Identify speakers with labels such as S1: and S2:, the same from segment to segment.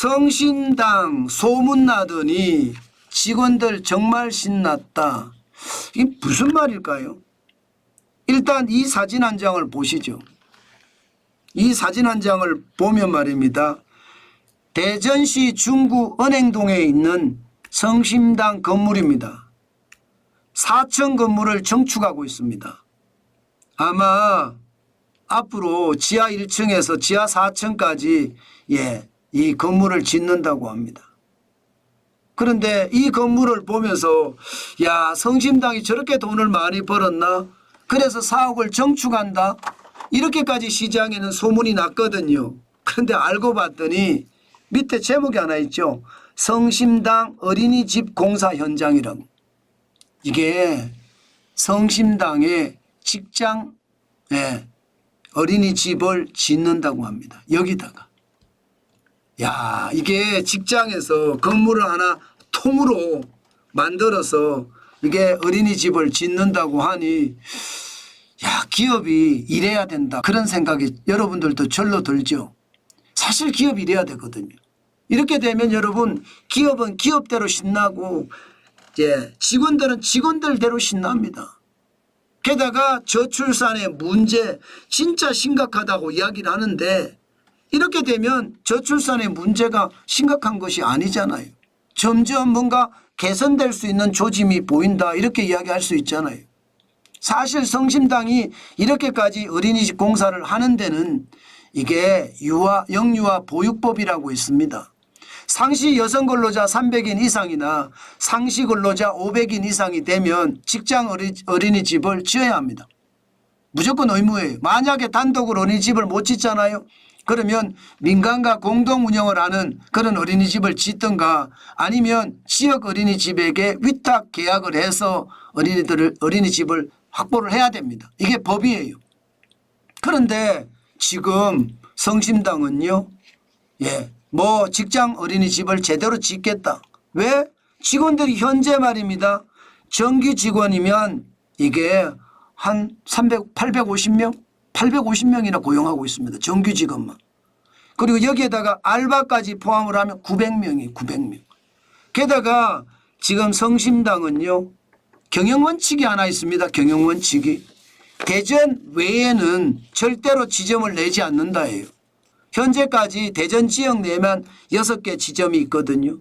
S1: 성심당 소문나더니 직원들 정말 신났다. 이게 무슨 말일까요? 일단 이 사진 한 장을 보시죠. 이 사진 한 장을 보면 말입니다. 대전시 중구 은행동에 있는 성심당 건물입니다. 4층 건물을 정축하고 있습니다. 아마 앞으로 지하 1층에서 지하 4층까지 이 건물을 짓는다고 합니다. 그런데 이 건물을 보면서 야, 성심당이 저렇게 돈을 많이 벌었나? 그래서 사옥을 정축한다? 이렇게까지 시장에는 소문이 났거든요. 그런데 알고 봤더니 밑에 제목이 하나 있죠. 성심당 어린이집 공사 현장이라고. 이게 성심당의 직장 어린이집을 짓는다고 합니다. 여기다가. 야, 이게 직장에서 건물을 하나 통으로 만들어서 이게 어린이집을 짓는다고 하니 야, 기업이 이래야 된다. 그런 생각이 여러분들도 절로 들죠. 사실 기업이 이래야 되거든요. 이렇게 되면 여러분 기업은 기업대로 신나고 직원들은 직원들대로 신납니다. 게다가 저출산의 문제 진짜 심각하다고 이야기를 하는데 이렇게 되면 저출산의 문제가 심각한 것이 아니잖아요. 점점 뭔가 개선될 수 있는 조짐이 보인다 이렇게 이야기할 수 있잖아요. 사실 성심당이 이렇게까지 어린이집 공사를 하는 데는 이게 영유아 보육법이라고 있습니다. 상시 여성 근로자 300인 이상이나 상시 근로자 500인 이상이 되면 직장 어린이집을 지어야 합니다. 무조건 의무예요. 만약에 단독으로 어린이집을 못 짓잖아요. 그러면 민간과 공동 운영을 하는 그런 어린이집을 짓든가 아니면 지역 어린이집에게 위탁 계약을 해서 어린이집을 확보를 해야 됩니다. 이게 법이에요. 그런데 지금 성심당은요. 뭐 직장 어린이집을 제대로 짓겠다. 왜? 직원들이 현재 말입니다. 정규 직원이면 이게 한 850명? 850명이나 고용하고 있습니다. 정규 직원만. 그리고 여기에다가 알바까지 포함을 하면 900명이 900명. 게다가 지금 성심당은요. 경영원칙이 하나 있습니다. 경영원칙이. 대전 외에는 절대로 지점을 내지 않는다예요. 현재까지 대전 지역 내만 6개 지점이 있거든요.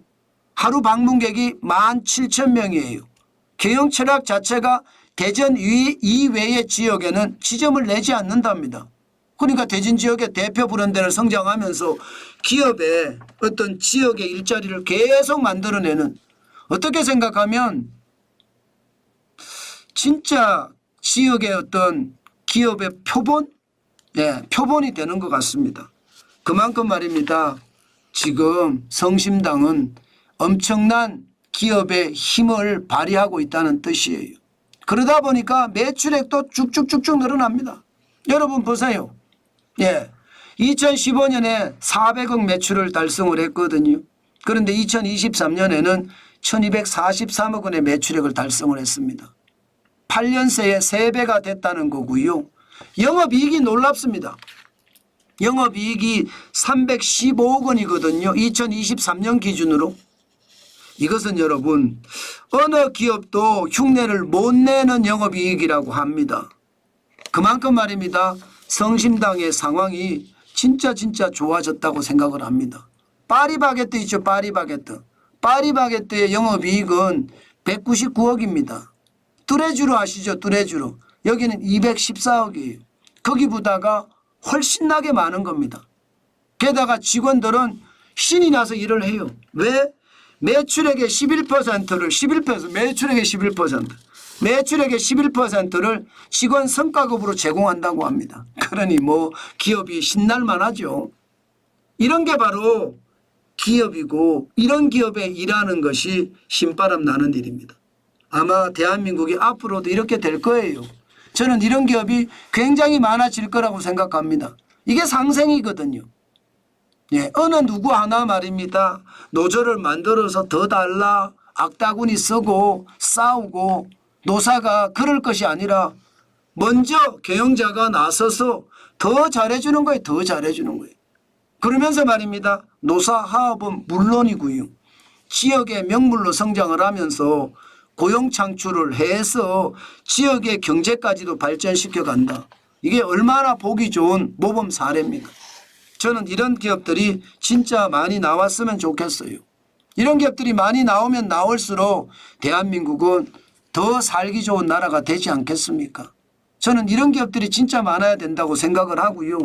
S1: 하루 방문객이 17,000명이에요. 경영 철학 자체가 대전 이외의 지역에는 지점을 내지 않는답니다. 그러니까 대전 지역의 대표 브랜드를 성장하면서 기업의 어떤 지역의 일자리를 계속 만들어내는 어떻게 생각하면 진짜 지역의 어떤 기업의 표본? 표본이 되는 것 같습니다. 그만큼 말입니다. 지금 성심당은 엄청난 기업의 힘을 발휘하고 있다는 뜻이에요. 그러다 보니까 매출액도 쭉쭉쭉쭉 늘어납니다. 여러분 보세요. 2015년에 400억 매출을 달성을 했거든요. 그런데 2023년에는 1243억 원의 매출액을 달성을 했습니다. 8년 새에 3배가 됐다는 거고요. 영업이익이 놀랍습니다. 영업이익이 315억 원이거든요. 2023년 기준으로. 이것은 여러분 어느 기업도 흉내를 못 내는 영업이익이라고 합니다. 그만큼 말입니다. 성심당의 상황이 진짜 좋아졌다고 생각을 합니다. 파리바게뜨 있죠. 파리바게뜨. 파리바게뜨의 영업이익은 199억입니다. 뚜레쥬르 아시죠? 뚜레쥬르. 여기는 214억이에요. 거기보다가 훨씬 나게 많은 겁니다. 게다가 직원들은 신이 나서 일을 해요. 왜? 매출액의 11%를 매출액의 11%를 직원 성과급으로 제공한다고 합니다. 그러니 뭐 기업이 신날만 하죠. 이런 게 바로 기업이고 이런 기업에 일하는 것이 신바람 나는 일입니다. 아마 대한민국이 앞으로도 이렇게 될 거예요. 저는 이런 기업이 굉장히 많아질 거라고 생각합니다. 이게 상생이거든요. 어느 누구 하나 말입니다. 노조를 만들어서 더 달라 악다구니 쓰고 싸우고 노사가 그럴 것이 아니라 먼저 경영자가 나서서 더 잘해주는 거예요. 더 잘해주는 거예요. 그러면서 말입니다. 노사화업은 물론이고요. 지역의 명물로 성장을 하면서 고용 창출을 해서 지역의 경제까지도 발전시켜 간다. 이게 얼마나 보기 좋은 모범 사례입니까? 저는 이런 기업들이 진짜 많이 나왔으면 좋겠어요. 이런 기업들이 많이 나오면 나올수록 대한민국은 더 살기 좋은 나라가 되지 않겠습니까? 저는 이런 기업들이 진짜 많아야 된다고 생각을 하고요.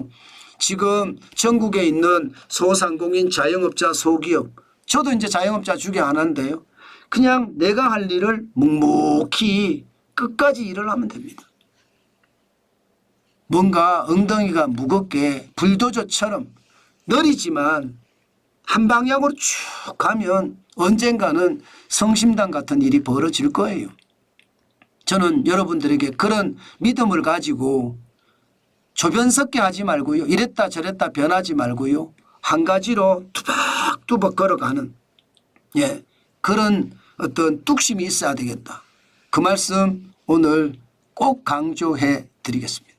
S1: 지금 전국에 있는 소상공인 자영업자 소기업, 저도 이제 자영업자 주계 안 하는데요. 그냥 내가 할 일을 묵묵히 끝까지 일을 하면 됩니다. 뭔가 엉덩이가 무겁게 불도저처럼 느리지만 한 방향으로 쭉 가면 언젠가는 성심당 같은 일이 벌어질 거예요. 저는 여러분들에게 그런 믿음을 가지고 조변석게 하지 말고요. 이랬다 저랬다 변하지 말고요. 한 가지로 투박투박 걸어가는 그런 어떤 뚝심이 있어야 되겠다. 그 말씀 오늘 꼭 강조해 드리겠습니다.